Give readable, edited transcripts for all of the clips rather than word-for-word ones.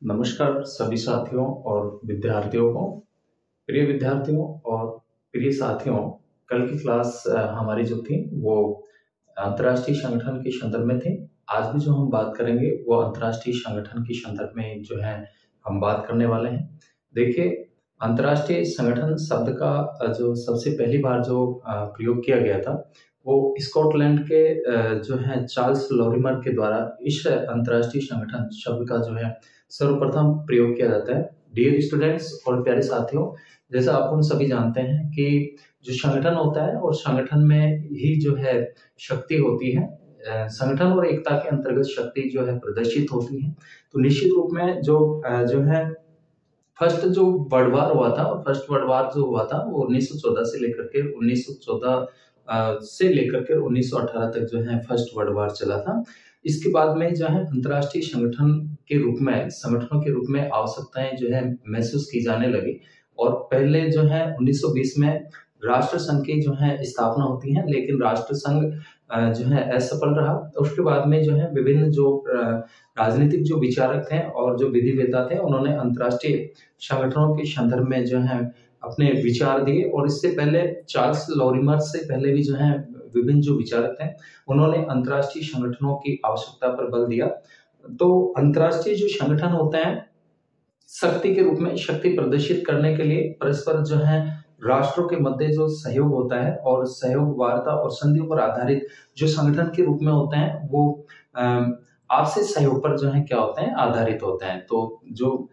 नमस्कार सभी साथियों और विद्यार्थियों को। प्रिय विद्यार्थियों और प्रिय साथियों, कल की क्लास हमारी जो थी वो अंतर्राष्ट्रीय संगठन के संदर्भ में थी। आज भी जो हम बात करेंगे वो अंतर्राष्ट्रीय संगठन के संदर्भ में जो है हम बात करने वाले हैं। देखिए, अंतर्राष्ट्रीय संगठन शब्द का जो सबसे पहली बार जो प्रयोग किया गया था वो स्कॉटलैंड के जो है चार्ल्स लॉरिमर के द्वारा इस अंतर्राष्ट्रीय संगठन शब्द का जो है सर्वप्रथम प्रयोग किया जाता है। डियर स्टूडेंट्स और प्यारे साथियों, जैसा आप उन सभी जानते हैं कि जो संगठन होता है और संगठन में ही जो है शक्ति होती है, संगठन और एकता के अंतर्गत शक्ति जो है प्रदर्शित होती है। तो निश्चित रूप में जो है फर्स्ट जो वर्ल्ड वार हुआ था, और फर्स्ट वर्ल्ड वार जो हुआ था वो 1914 से लेकर के 1918 तक जो है फर्स्ट वर्ल्ड वार चला था। इसके बाद में जो है अंतर्राष्ट्रीय संगठन के रूप में संगठनों के रूप में आवश्यकताएं जो है महसूस की जाने लगी। और पहले जो है 1920 में राष्ट्र संघ की जो है स्थापना होती है, लेकिन राष्ट्र संघ जो है असफल रहा। उसके बाद में जो है विभिन्न जो राजनीतिक जो विचारक थे और जो विधिवेत्ता थे, उन्होंने अंतर्राष्ट्रीय संगठनों के संदर्भ में जो है अपने विचार दिए। और इससे पहले चार्ल्स लॉरिमर से पहले भी जो है विभिन्न जो विचारक थे, उन्होंने अंतर्राष्ट्रीय संगठनों की आवश्यकता पर बल दिया। तो अंतर्राष्ट्रीय जो संगठन होते हैं शक्ति के रूप में शक्ति प्रदर्शित करने के लिए परस्पर जो है राष्ट्रों के मध्य जो सहयोग होता है और सहयोग वार्ता और संधियों पर आधारित जो संगठन के रूप में होते हैं वो आपसी सहयोग पर जो है क्या होते हैं आधारित होते हैं। तो जो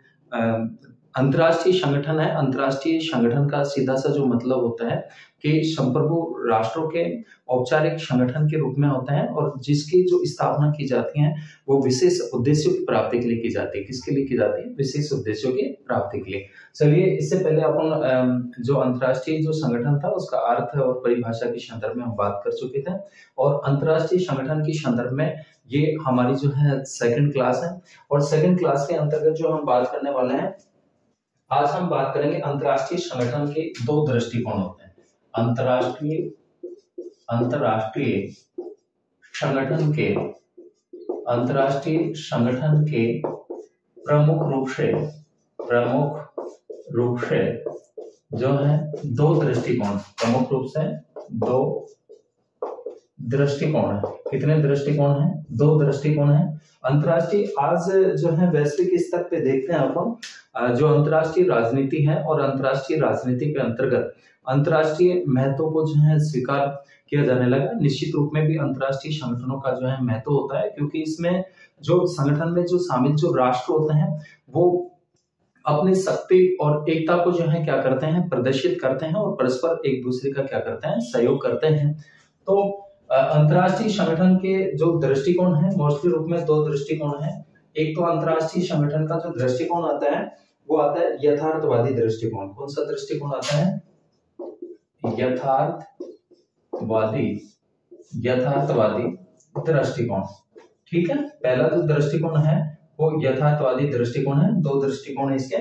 अंतर्राष्ट्रीय संगठन है, अंतर्राष्ट्रीय संगठन का सीधा सा जो मतलब होता है कि संप्रभु राष्ट्रों के औपचारिक संगठन के रूप में होता है, और जिसकी जो स्थापना की जाती है वो विशेष उद्देश्यों की प्राप्ति के लिए की जाती है। किसके लिए की जाती है? विशेष उद्देश्यों की प्राप्ति के लिए। चलिए, इससे पहले अपन जो अंतर्राष्ट्रीय जो संगठन था उसका अर्थ और परिभाषा के संदर्भ में हम बात कर चुके थे, और अंतर्राष्ट्रीय संगठन के संदर्भ में ये हमारी जो है सेकंड क्लास है। और सेकंड क्लास के अंतर्गत जो हम बात करने वाले हैं, आज हम बात करेंगे अंतर्राष्ट्रीय संगठन के दो दृष्टिकोण होते हैं। अंतर्राष्ट्रीय संगठन के प्रमुख रूप से जो है दो दृष्टिकोण, प्रमुख रूप से दो दृष्टिकोण है। कितने दृष्टिकोण हैं? दो दृष्टिकोण है। अंतर्राष्ट्रीय आज जो है वैश्विक स्तर पे देखते हैं अपन जो अंतर्राष्ट्रीय राजनीति है, और अंतर्राष्ट्रीय राजनीति के अंतर्गत अंतर्राष्ट्रीय महत्व को जो है स्वीकार किया जाने लगा। निश्चित रूप में भी अंतर्राष्ट्रीय संगठनों का जो है महत्व होता है, क्योंकि इसमें जो संगठन में जो शामिल जो राष्ट्र होते हैं वो अपनी शक्ति और एकता को जो है क्या करते हैं प्रदर्शित करते हैं, और परस्पर एक दूसरे का क्या करते हैं सहयोग करते हैं। तो अंतर्राष्ट्रीय संगठन के जो दृष्टिकोण है मोस्टली रूप में दो दृष्टिकोण है। एक तो अंतर्राष्ट्रीय संगठन का जो दृष्टिकोण आता है वो आता है यथार्थवादी दृष्टिकोण। कौन सा दृष्टिकोण आता है? यथार्थवादी दृष्टिकोण। ठीक है, पहला जो दृष्टिकोण है वो यथार्थवादी दृष्टिकोण है। दो दृष्टिकोण है इसके।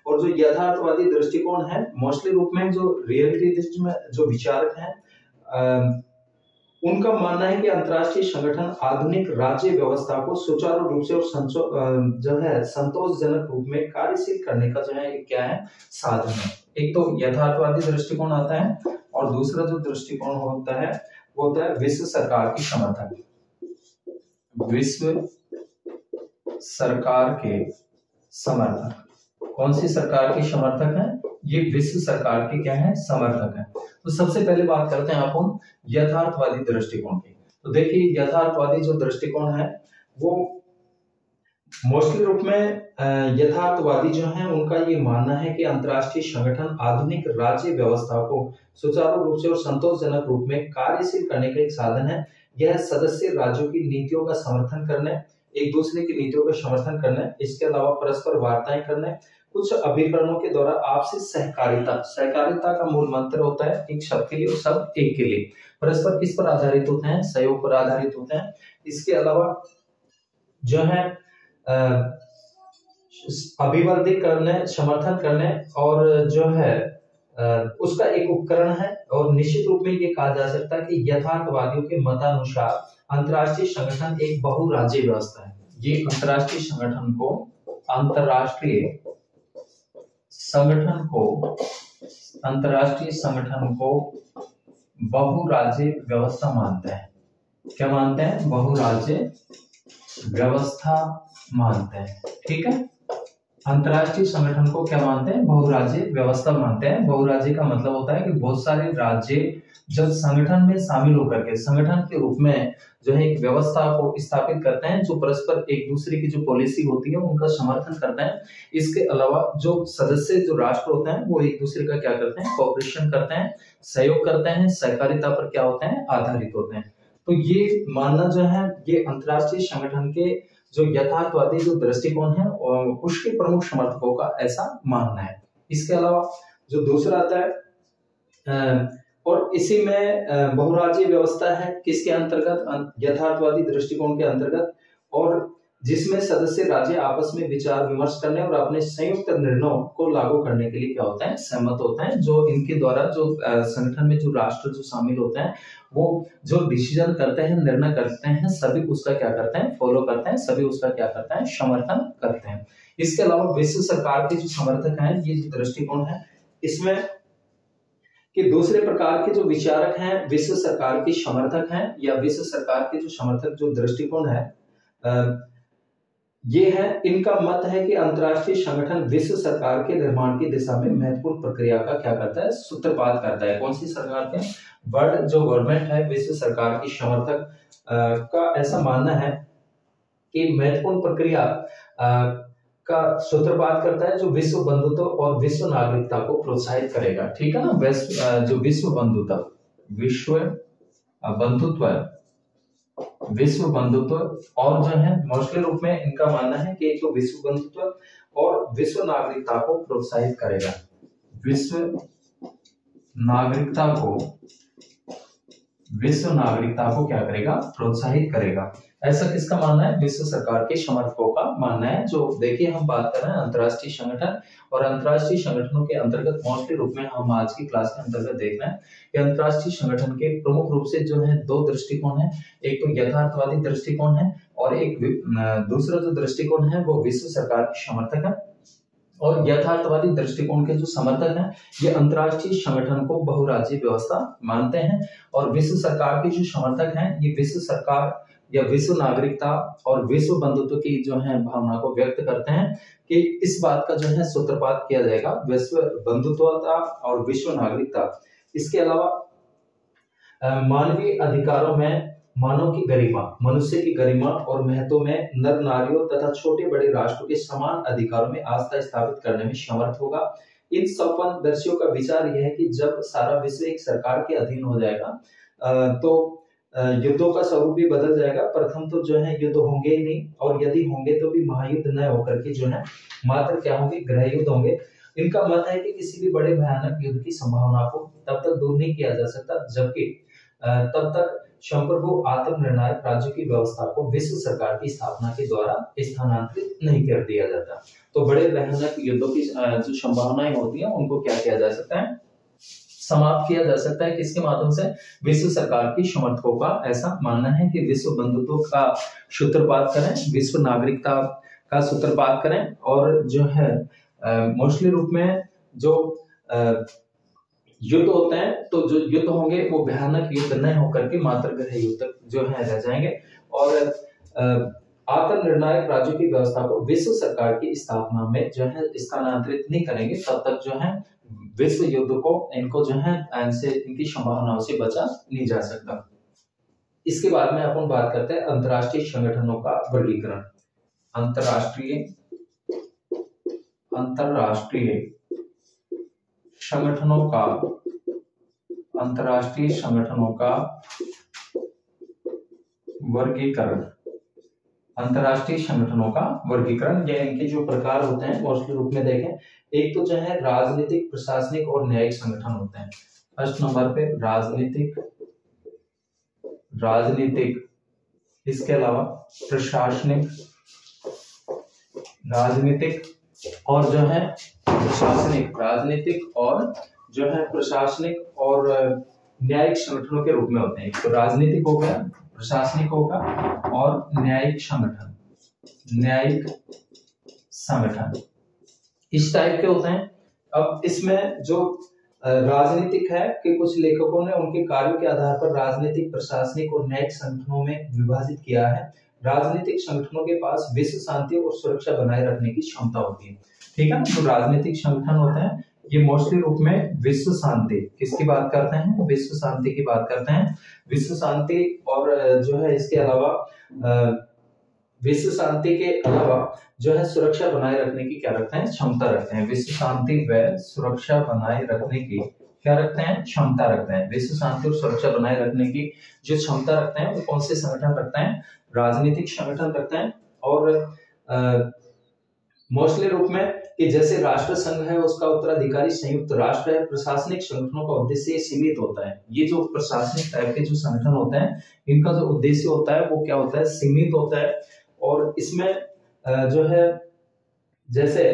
और जो यथार्थवादी दृष्टिकोण है मोस्टली रूप में जो रियलिटिज्म में जो विचारक हैं उनका मानना है कि अंतर्राष्ट्रीय संगठन आधुनिक राज्य व्यवस्था को सुचारू रूप से और जो है संतोषजनक रूप में कार्यशील करने का जो है क्या है साधन है। एक तो यथार्थवादी दृष्टिकोण आता है, और दूसरा जो दृष्टिकोण होता है वो होता है विश्व सरकार की समर्थक। विश्व सरकार के समर्थक। कौन सी सरकार के समर्थक है? ये विश्व सरकार के क्या है समर्थक है। तो सबसे पहले बात करते हैं अपन यथार्थवादी दृष्टिकोण की। तो देखिए, यथार्थवादी जो दृष्टिकोण है वो मोस्टली रूप में यथार्थवादी जो है उनका ये मानना है कि अंतर्राष्ट्रीय संगठन आधुनिक राज्य व्यवस्था को सुचारू रूप से और संतोषजनक रूप में कार्यशील करने का एक साधन है। यह सदस्य राज्यों की नीतियों का समर्थन करने, एक दूसरे की नीतियों का समर्थन करने, इसके अलावा परस्पर वार्ताएं करने, कुछ अभिकरणों के द्वारा आपसी सहकारिता का मूल मंत्र होता है एक सब के लिए और सब एक के लिए। परस्पर किस पर आधारित होते हैं? सहयोग पर आधारित होते हैं। इसके अलावा जो है अभिवृद्धि करने, समर्थन करने, और जो है उसका एक उपकरण है। और निश्चित रूप में ये कहा जा सकता है कि यथार्थवादियों के मतानुसार अंतर्राष्ट्रीय संगठन एक बहुराज्यीय व्यवस्था है। ये अंतर्राष्ट्रीय संगठन को अंतरराष्ट्रीय संगठन को बहुराज्य व्यवस्था मानते हैं। क्या मानते हैं? बहुराज्य व्यवस्था मानते हैं। ठीक है, अंतरराष्ट्रीय संगठन को क्या मानते हैं? बहुराज्य व्यवस्था मानते हैं। बहुराज्य का मतलब होता है कि बहुत सारे राज्य जब संगठन में शामिल होकर के संगठन के रूप में जो है एक व्यवस्था को स्थापित करते हैं, जो परस्पर एक दूसरे की जो पॉलिसी होती है उनका समर्थन करते हैं। इसके अलावा जो सदस्य जो राष्ट्र होते हैं वो एक दूसरे का क्या करते हैं? कोऑपरेशन करते हैं, सहयोग करते हैं, सहकारिता पर क्या होते हैं? आधारित होते हैं। तो ये मानना जो है ये अंतरराष्ट्रीय संगठन के जो यथार्थवादी जो दृष्टिकोण है और उसके प्रमुख समर्थकों का ऐसा मानना है। इसके अलावा जो दूसरा आता है और इसी में बहुराज्य व्यवस्था है किसके अंतर्गत? यथार्थवादी दृष्टिकोण के अंतर्गत, और जिसमें सदस्य राज्य आपस में विचार विमर्श करने और अपने संयुक्त निर्णयों को लागू करने के लिए क्या होता है? सहमत होते हैं। जो इनके द्वारा जो संगठन में जो राष्ट्र जो शामिल होते हैं वो जो डिसीजन करते हैं, निर्णय करते हैं, सभी उसका क्या करते हैं? फॉलो करते हैं, सभी उसका क्या करते हैं? समर्थन करते हैं। इसके अलावा विश्व सरकार के जो समर्थक हैं, ये जो दृष्टिकोण है इसमें कि दूसरे प्रकार के जो विचारक हैं विश्व सरकार के समर्थक हैं, या विश्व सरकार के जो समर्थक जो दृष्टिकोण है ये है, इनका मत है कि अंतरराष्ट्रीय संगठन विश्व सरकार के निर्माण की दिशा में महत्वपूर्ण प्रक्रिया का क्या करता है? सूत्रपात करता है। कौन सी सरकार के? वर्ल्ड जो गवर्नमेंट है विश्व सरकार की समर्थक का ऐसा मानना है कि महत्वपूर्ण प्रक्रिया का सूत्रपात करता है जो विश्व बंधुत्व और विश्व नागरिकता को प्रोत्साहित करेगा। ठीक है ना, जो विश्व बंधुत्व और जो है मोस्टली रूप में इनका मानना है कि एक तो विश्व बंधुत्व और विश्व नागरिकता को प्रोत्साहित करेगा। विश्व नागरिकता को क्या करेगा? प्रोत्साहित करेगा। ऐसा किसका मानना है? विश्व सरकार के समर्थकों का मानना है। जो देखिए हम बात कर रहे हैं अंतरराष्ट्रीय संगठन, और अंतरराष्ट्रीय संगठनों के अंतर्गत मोस्टली रूप में हम आज की क्लास के अंतर्गत देख रहे हैं कि अंतरराष्ट्रीय संगठन के प्रमुख रूप से जो है दो दृष्टिकोण है। एक तो यथार्थवादी दृष्टिकोण है और एक दूसरा जो दृष्टिकोण है वो विश्व सरकार के समर्थक है। और यथार्थवादी दृष्टिकोण के जो समर्थक हैं ये अंतरराष्ट्रीय संगठन को बहुराज्य व्यवस्था मानते हैं, और विश्व सरकार के जो समर्थक हैं ये विश्व सरकार या विश्व नागरिकता और विश्व बंधुत्व की जो है भावना को व्यक्त करते हैं कि इस बात का जो है सूत्रपात किया जाएगा, विश्व बंधुत्वता और विश्व नागरिकता। इसके अलावा मानवीय अधिकारों में मानव की गरिमा, मनुष्य की गरिमा और महत्व में नर नारियों तथा छोटे बड़े राष्ट्रों के समान अधिकारों में आस्था स्थापित करने में समर्थ होगा। इन सपनदर्शियों का विचार यह है कि जब सारा विश्व एक सरकार के अधीन हो जाएगा तो युद्धों का स्वरूप भी बदल जाएगा। प्रथम तो जो है युद्ध होंगे ही नहीं, और यदि होंगे तो भी महायुद्ध न होकर के जो है मात्र क्या होंगे? गृह युद्ध होंगे। इनका मत है कि किसी भी बड़े भयानक युद्ध की संभावना को तब तक दूर नहीं किया जा सकता जबकि तब तक संप्रभु आत्मनिर्णायक राज्य की व्यवस्था को विश्व सरकार की स्थापना के द्वारा स्थानांतरित नहीं कर दिया जाता। तो बड़े भयानक युद्धों की जो संभावनाएं होती हैं उनको क्या किया जा सकता है? समाप्त किया जा सकता है। किसके माध्यम से? विश्व सरकार की समर्थकों का ऐसा मानना है कि विश्व बंधुत्व का सूत्रपात करें, विश्व नागरिकता का सूत्रपात करें, और जो है मोस्टली रूप में जो युद्ध होते हैं तो जो युद्ध होंगे वो भयानक युद्ध न होकर के मात्र गृह युद्ध जो है रह जाएंगे, और आत्मनिर्णायक राज्यों की व्यवस्था को विश्व सरकार की स्थापना में जो है स्थानांतरित नहीं करेंगे तब तक जो है विश्व युद्ध को इनको जो है इनकी संभावनाओं से बचा नहीं जा सकता। इसके बाद में अपन बात करते हैं अंतरराष्ट्रीय संगठनों का वर्गीकरण। अंतरराष्ट्रीय संगठनों का वर्गीकरण। अंतरराष्ट्रीय संगठनों का वर्गीकरण, ये इनके जो प्रकार होते हैं मोस्टली रूप में देखें, एक तो जो है राजनीतिक, प्रशासनिक और न्यायिक संगठन होते हैं। फर्स्ट नंबर पे राजनीतिक, इसके अलावा प्रशासनिक, राजनीतिक और जो है प्रशासनिक, राजनीतिक और जो है प्रशासनिक और न्यायिक संगठनों के रूप में होते हैं। तो राजनीतिक हो गया, प्रशासनिक होगा और न्यायिक संगठन इस टाइप के होते हैं। अब इसमें जो राजनीतिक है कि कुछ लेखकों ने उनके कार्यों के आधार पर राजनीतिक, प्रशासनिक और न्यायिक संगठनों में विभाजित किया है। राजनीतिक संगठनों के पास विश्व शांति और सुरक्षा बनाए रखने की क्षमता होती है, ठीक है। जो राजनीतिक संगठन होते हैं ये मोस्टली रूप में विश्व शांति, किसकी बात करते हैं, विश्व शांति की बात करते हैं। विश्व शांति और जो है इसके अलावा विश्व शांति के अलावा जो है सुरक्षा बनाए रखने की क्या रखते हैं, क्षमता रखते हैं। विश्व शांति व सुरक्षा बनाए रखने की क्या रखते हैं, क्षमता रखते हैं। विश्व शांति और सुरक्षा बनाए रखने की जो क्षमता रखते हैं वो कौन से संगठन रखते हैं, राजनीतिक संगठन रखते हैं। और मोस्टली रूप में कि जैसे राष्ट्र संघ है उसका उत्तराधिकारी संयुक्त राष्ट्र है। प्रशासनिक संगठनों का उद्देश्य सीमित होता है। ये जो प्रशासनिक टाइप के जो संगठन होते हैं इनका जो उद्देश्य होता है वो क्या होता है, सीमित होता है। और इसमें जो है जैसे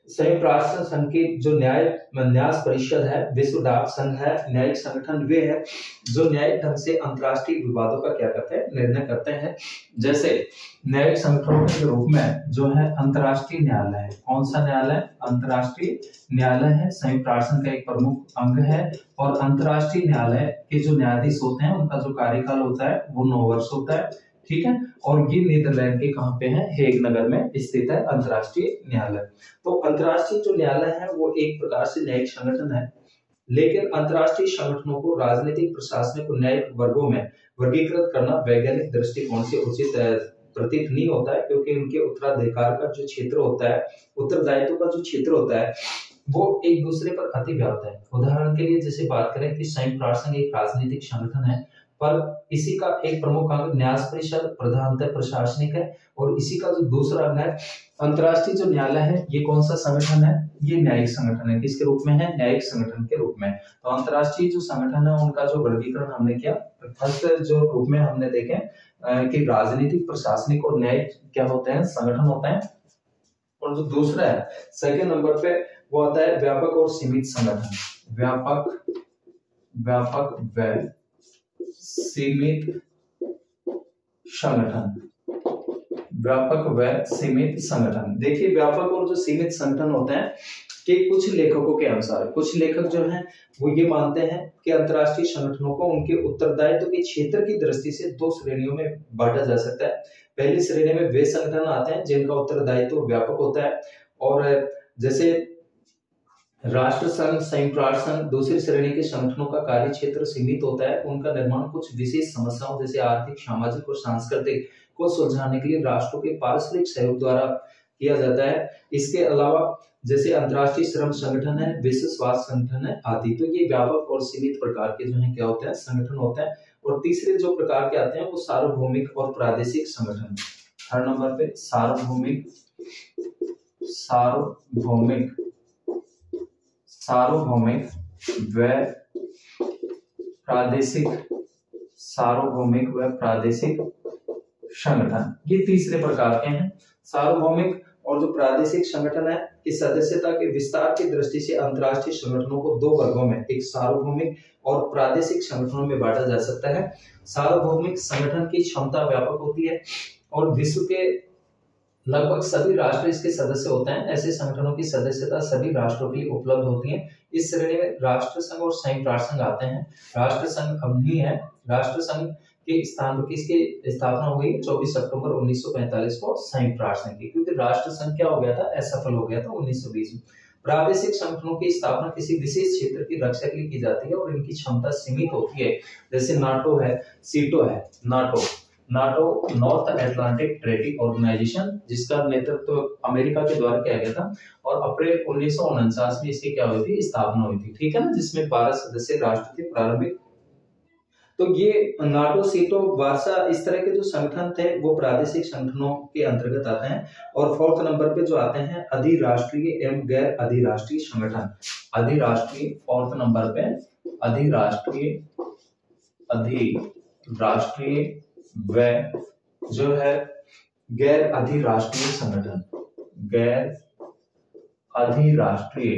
संयुक्त राष्ट्र संघ की जो न्यास परिषद है, विश्व डाक संघ है, न्यायिक संगठन वे है जो न्यायिक ढंग से अंतर्राष्ट्रीय विवादों का क्या करते हैं, निर्णय करते हैं। जैसे न्यायिक संगठनों के रूप में जो है अंतर्राष्ट्रीय न्यायालय है। कौन सा न्यायालय, अंतर्राष्ट्रीय न्यायालय है, संयुक्त राष्ट्र संघ का एक प्रमुख अंग है। और अंतर्राष्ट्रीय न्यायालय के जो न्यायाधीश होते हैं उनका जो कार्यकाल होता है वो 9 वर्ष होता है, ठीक है। और ये नीदरलैंड के कहां पे है, हेग नगर में स्थित है अंतर्राष्ट्रीय न्यायालय। तो अंतर्राष्ट्रीय जो न्यायालय है वो एक प्रकार से न्यायिक संगठन है, लेकिन अंतर्राष्ट्रीय संगठनों को राजनीतिक, प्रशासनिक और न्यायिक वर्गों में वर्गीकृत करना वैज्ञानिक दृष्टिकोण से उचित प्रतीत नहीं होता है, क्योंकि उनके उत्तराधिकार का जो क्षेत्र होता है, उत्तरदायित्व का जो क्षेत्र होता है वो एक दूसरे पर अति व्याप्त है। उदाहरण के लिए जैसे बात करें कि संयुक्त राष्ट्र संघ एक राजनीतिक संगठन है, पर इसी का एक प्रमुख अंग न्यास परिषद प्रधानतः प्रशासनिक है। और इसी का जो दूसरा अंग है अंतर्राष्ट्रीय जो न्यायालय है, ये कौन सा संगठन है, ये न्यायिक संगठन है। किसके रूप में है, न्यायिक संगठन के रूप में। तो अंतर्राष्ट्रीय जो संगठन है उनका जो वर्गीकरण हमने किया, फर्स्ट जो रूप में हमने देखे कि राजनीतिक, प्रशासनिक और न्यायिक क्या होते हैं, संगठन होते हैं। और जो दूसरा है सेकंड नंबर पे वो आता है व्यापक और सीमित संगठन। व्यापक व सीमित संगठन, व्यापक व सीमित संगठन। देखिए व्यापक और जो सीमित संगठन होते हैं कि कुछ लेखकों के अनुसार, कुछ लेखक जो हैं वो ये मानते हैं कि अंतर्राष्ट्रीय संगठनों को उनके उत्तरदायित्व के क्षेत्र की दृष्टि से 2 श्रेणियों में बांटा जा सकता है। पहली श्रेणी में वे संगठन आते हैं जिनका उत्तरदायित्व व्यापक होता है, और जैसे राष्ट्र संघ, संयुक्त राष्ट्र संघ। दूसरी श्रेणी के संगठनों का कार्य क्षेत्र सीमित होता है, उनका निर्माण कुछ विशेष समस्याओं जैसे आर्थिक, सामाजिक और सांस्कृतिक को सुलझाने के लिए राष्ट्रों के पारस्परिक सहयोग द्वारा किया जाता है। इसके अलावा जैसे अंतर्राष्ट्रीय श्रम संगठन है, विश्व स्वास्थ्य संगठन है आदि। तो ये व्यापक और सीमित प्रकार के जो है क्या होते हैं, संगठन होते हैं। और तीसरे जो प्रकार के आते हैं वो सार्वभौमिक और प्रादेशिक संगठन। थर्ड नंबर पे सार्वभौमिक व प्रादेशिक, सार्वभौमिक व प्रादेशिक संगठन, ये तीसरे प्रकार के हैं। सार्वभौमिक और जो प्रादेशिक संगठन है कि सदस्यता के विस्तार की दृष्टि से अंतर्राष्ट्रीय संगठनों को 2 वर्गों में, एक सार्वभौमिक और प्रादेशिक संगठनों में बांटा जा सकता है। सार्वभौमिक संगठन की क्षमता व्यापक होती है और विश्व के लगभग सभी राष्ट्र इसके सदस्य होते हैं। ऐसे संगठनों की सदस्यता सभी राष्ट्रों के लिए उपलब्ध होती है। इस श्रेणी में राष्ट्र संघ और संयुक्त राष्ट्र संघ आते हैं। राष्ट्र संघ अब नहीं है। राष्ट्र संघ के स्थान पर किसकी स्थापना हुई, 24 अक्टूबर 1945 को संयुक्त राष्ट्र संघ की, क्योंकि राष्ट्र संघ क्या हो गया था, असफल हो गया था 1920 में। प्रादेशिक संगठनों की स्थापना किसी विशेष क्षेत्र की रक्षा के लिए की जाती है और इनकी क्षमता सीमित होती है। जैसे नाटो है, सीटो है। NATO North Atlantic treaty organization, जिसका नेतृत्व अमेरिका के द्वारा किया गया था और अप्रैल 1949 में इसकी क्या हुई थी, स्थापना हुई थी, ठीक है ना, जिसमें 12 सदस्य राष्ट्र थे प्रारंभिक। तो ये नाटो, सीटो, वार्सा, इस तरह के जो संगठन थे वो प्रादेशिक संगठनों के अंतर्गत आते हैं। और 4th नंबर पे जो आते हैं अधिराष्ट्रीय एवं गैर अधिराष्ट्रीय संगठन। अधिराष्ट्रीय 4th नंबर पे अधिराष्ट्रीय व जो है गैर अधिराष्ट्रीय संगठन, गैर अधिराष्ट्रीय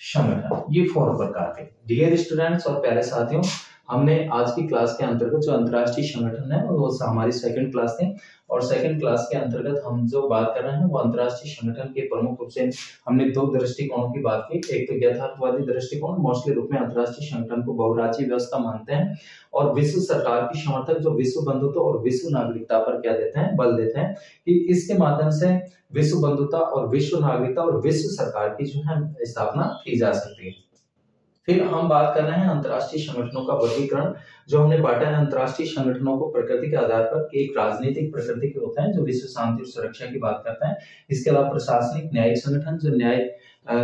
संगठन, ये 4 प्रकार के। डियर स्टूडेंट्स और प्यारे साथियों, हमने आज की क्लास के अंतर्गत जो अंतर्राष्ट्रीय संगठन है वो हमारी सेकंड क्लास थी, और सेकंड क्लास के अंतर्गत हम जो बात कर रहे हैं वो अंतर्राष्ट्रीय संगठन के प्रमुख रूप से हमने दो दृष्टिकोणों की बात की। एक तो यथार्थवादी दृष्टिकोण, मोस्टली रूप में अंतर्राष्ट्रीय संगठन को बहुराज्यीय व्यवस्था मानते हैं, और विश्व सरकार की समर्थक जो विश्व बंधुत्व और विश्व नागरिकता पर क्या देते हैं, बल देते हैं कि इसके माध्यम से विश्व बंधुता और विश्व नागरिकता और विश्व सरकार की जो है स्थापना की जा सकती है। फिर हम बात कर रहे हैं अंतर्राष्ट्रीय संगठनों का वर्गीकरण, जो हमने बांटा है अंतर्राष्ट्रीय संगठनों को प्रकृति के आधार पर। एक राजनीतिक प्रकृति के होते हैं जो विश्व शांति और सुरक्षा की बात करते हैं। इसके अलावा प्रशासनिक न्यायिक संगठन जो न्याय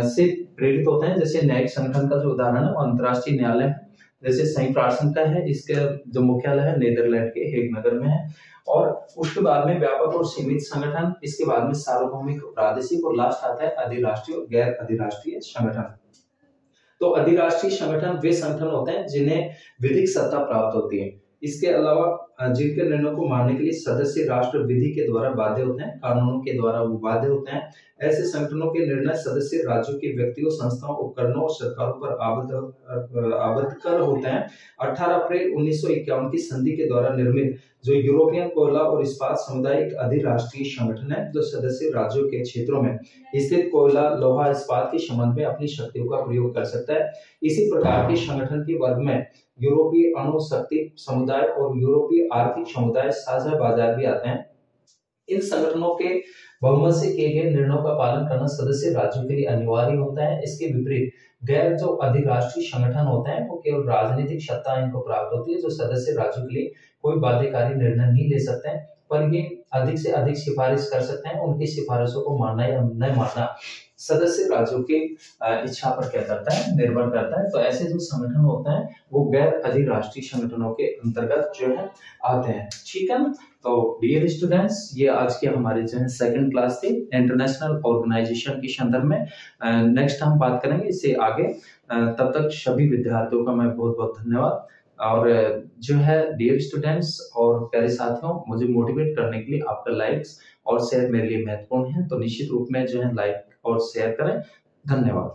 से प्रेरित होते हैं, जैसे न्यायिक संगठन का जो उदाहरण है वो अंतर्राष्ट्रीय न्यायालय है, जैसे संयुक्त राष्ट्र संघ का है, इसके जो मुख्यालय है नीदरलैंड के हेग नगर में है। और उसके बाद में व्यापक और सीमित संगठन, इसके बाद में सार्वभौमिक, प्रादेशिक, और लास्ट आता है अधिराष्ट्रीय और गैर अधिराष्ट्रीय संगठन। तो अधिराष्ट्रीय संगठन वे संगठन होते हैं जिन्हें विधिक सत्ता प्राप्त होती है। इसके अलावा जिनके निर्णयों को मानने के लिए सदस्य राष्ट्र विधि के द्वारा बाध्य होते हैं, कानूनों के द्वारा वो बाध्य होते हैं। ऐसे संगठनों के निर्णय सदस्य राज्यों के व्यक्तियों, संस्थाओं, उपकरणों और सरकारों पर आबद्ध कर होते हैं। 18 अप्रैल 1951 की संधि के द्वारा निर्मित जो यूरोपियन कोयला और इस्पात समुदाय एक अधिराष्ट्रीय संगठन है, जो सदस्य राज्यों के क्षेत्रों में स्थित कोयला, लोहा, इस्पात के संबंध में अपनी शक्तियों का प्रयोग कर सकता है। इसी प्रकार के संगठन के वर्ग में यूरोपीय अणु शक्ति समुदाय और यूरोपीय आर्थिक समुदाय, साझा बाजार भी आते हैं। इन संगठनों के बहुमत से किए गए निर्णयों का पालन करना सदस्य राज्यों के लिए अनिवार्य होता है। इसके विपरीत गैर जो अधिराष्ट्रीय संगठन होते हैं वो केवल राजनीतिक सत्ता इनको प्राप्त होती है, जो सदस्य राज्यों के लिए कोई बाध्यकारी निर्णय नहीं ले सकते हैं, पर ये अधिक से अधिक सिफारिश कर सकते हैं। उनकी सिफारिशों को मानना या न मानना सदस्य राज्यों की इच्छा पर क्या करता है, निर्भर करता है। तो ऐसे जो संगठन होते हैं वो गैर अधिराष्ट्रीय संगठनों के अंतर्गत जो है आते हैं। ठीक है ना। तो डियर स्टूडेंट्स, ये आज की हमारी जो है सेकंड क्लास थी इंटरनेशनल ऑर्गेनाइजेशन के संदर्भ में। नेक्स्ट हम बात करेंगे इससे आगे। तब तक सभी विद्यार्थियों का मैं बहुत बहुत धन्यवाद। और जो है डियर स्टूडेंट्स और प्यारे साथियों, मुझे मोटिवेट करने के लिए आपका लाइक्स और शेयर मेरे लिए महत्वपूर्ण है, तो निश्चित रूप में जो है लाइक और शेयर करें। धन्यवाद।